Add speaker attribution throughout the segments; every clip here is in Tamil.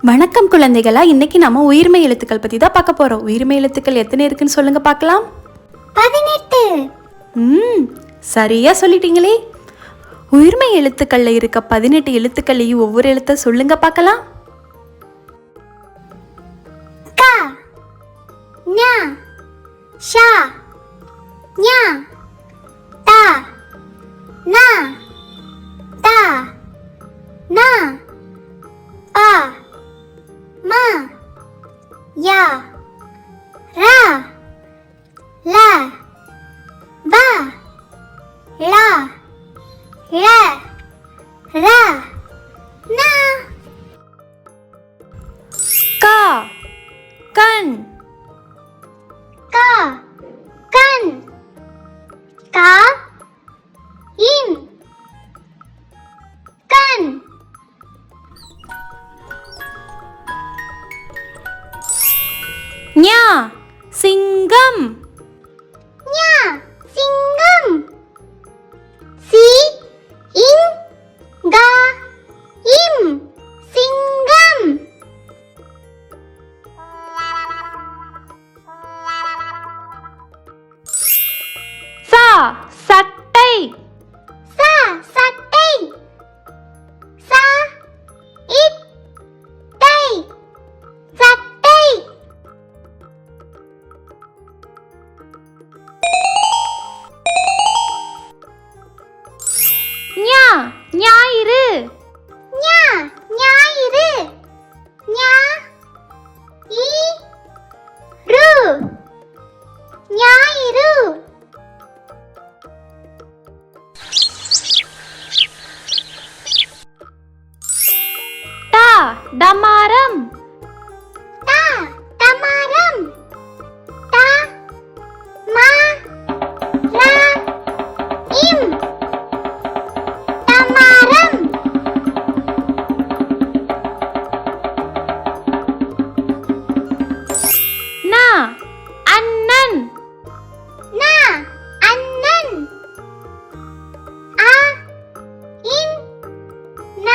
Speaker 1: வணக்கம் குழந்தைகளா, இன்னைக்கு நம்ம உயிர்மை எழுத்துக்கள் பத்தி தான் பார்க்க போறோம். உயிர்மை எழுத்துக்கள் எத்தனை இருக்குன்னு சொல்லுங்க பார்க்கலாம்.
Speaker 2: 18.
Speaker 1: சரியா சொல்லிட்டீங்களே. உயிர்மை எழுத்துக்கள்ல இருக்க 18 எழுத்துக்களையும் ஒவ்வொரு எழுத்த சொல்லுங்க பார்க்கலாம்.
Speaker 2: க ஞ ஷ ஞ ட ந த ந ப ம ய ர ல வ ள ழ ர ந.
Speaker 1: க கண்
Speaker 2: க கண் க இன் கண்.
Speaker 1: ஞ சிங்கம்
Speaker 2: ஞ சிங்கம் சி இன் க இம் சிங்கம்.
Speaker 1: ச சட்டை
Speaker 2: ச சட்டை ச இட் டை சட்டை.
Speaker 1: ஞ ஞாயிறு
Speaker 2: ஞ ஞாயிறு ஞ இ ரு ஞாயிறு.
Speaker 1: ட டமாரம்
Speaker 2: ட டமாரம் ட ம ர இம் டமாரம்.
Speaker 1: ந அண்ணன்
Speaker 2: ந அண்ணன் அ இன் ந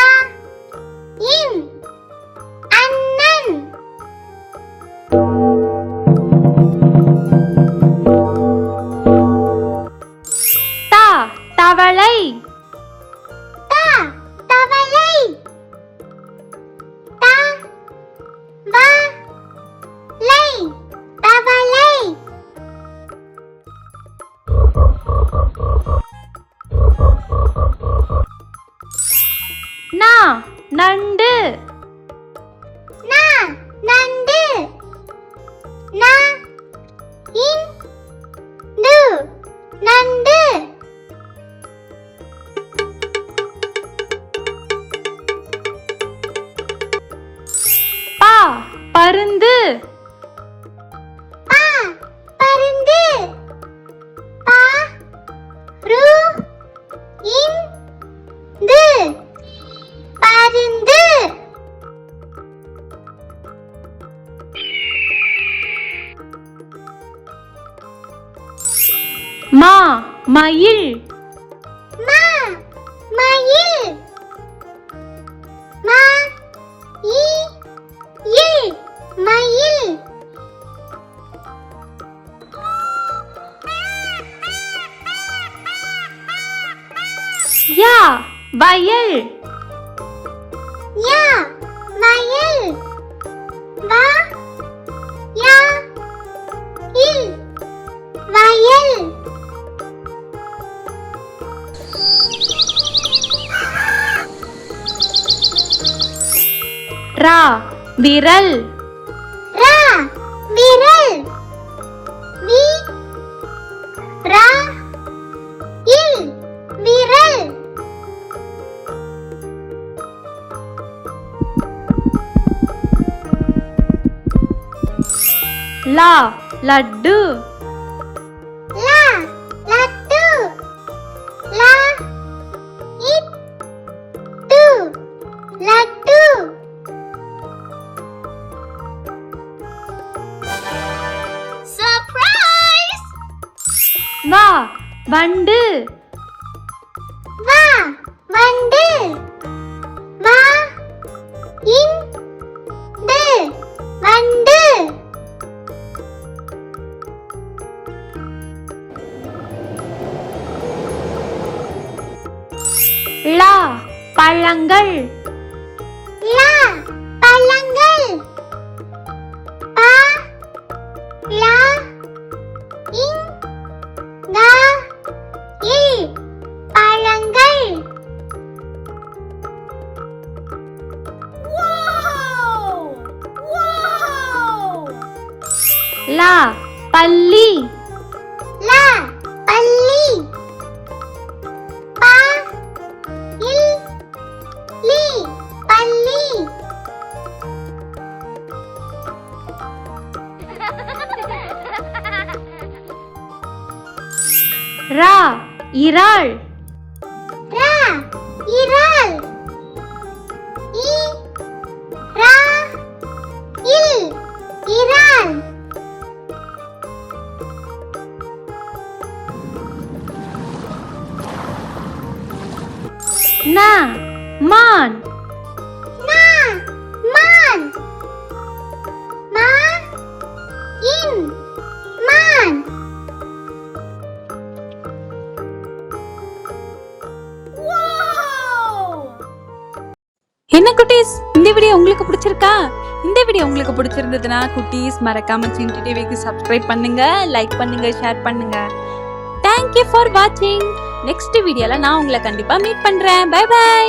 Speaker 2: இன் அண்ணன்.
Speaker 1: த தவளை
Speaker 2: த தவளை த வ லை தவளை.
Speaker 1: ந நண்டு
Speaker 2: ந நண்டு ந இன் டு நண்டு.
Speaker 1: ப பருந்து
Speaker 2: ப பருந்து ப ரு இன் து பருந்து.
Speaker 1: ம மயில்
Speaker 2: ம மயில் ம இ இல் மயில்.
Speaker 1: ய வயல்
Speaker 2: ய வயல் வ ய இல் வயல்.
Speaker 1: ர விரல்
Speaker 2: ர விரல் வி ர இல் விரல்.
Speaker 1: ல லட்டு
Speaker 2: ல லட்டு ல இட் டு லட்டு.
Speaker 1: வா வண்டு
Speaker 2: வா வண்டு வா இண்டு வண்டு
Speaker 1: லா பழங்கள்
Speaker 2: லா பழங்கள் பா லா இங் கா இல் பழங்கள்
Speaker 1: லா பல்லி
Speaker 2: லா பல்லி பா இல் லி பல்லி
Speaker 1: ரா இறால்
Speaker 2: ரா இறால் இ ரா இல் இறால்
Speaker 1: நா மான்
Speaker 2: நா மான் மா இன் மான்
Speaker 1: என்ன குட்டீஸ், இந்த வீடியோ உங்களுக்கு பிடிச்சிருக்கா? இந்த வீடியோ உங்களுக்கு பிடிச்சிருந்ததுன்னா குட்டீஸ் மறக்காம சின்டி டிவிக்கு சப்ஸ்கிரைப் பண்ணுங்க, லைக் பண்ணுங்க, ஷேர் பண்ணுங்க. தேங்க்யூ ஃபார் வாட்சிங். நெக்ஸ்ட் வீடியோல நான் உங்களை கண்டிப்பா மீட் பண்றேன். Bye by.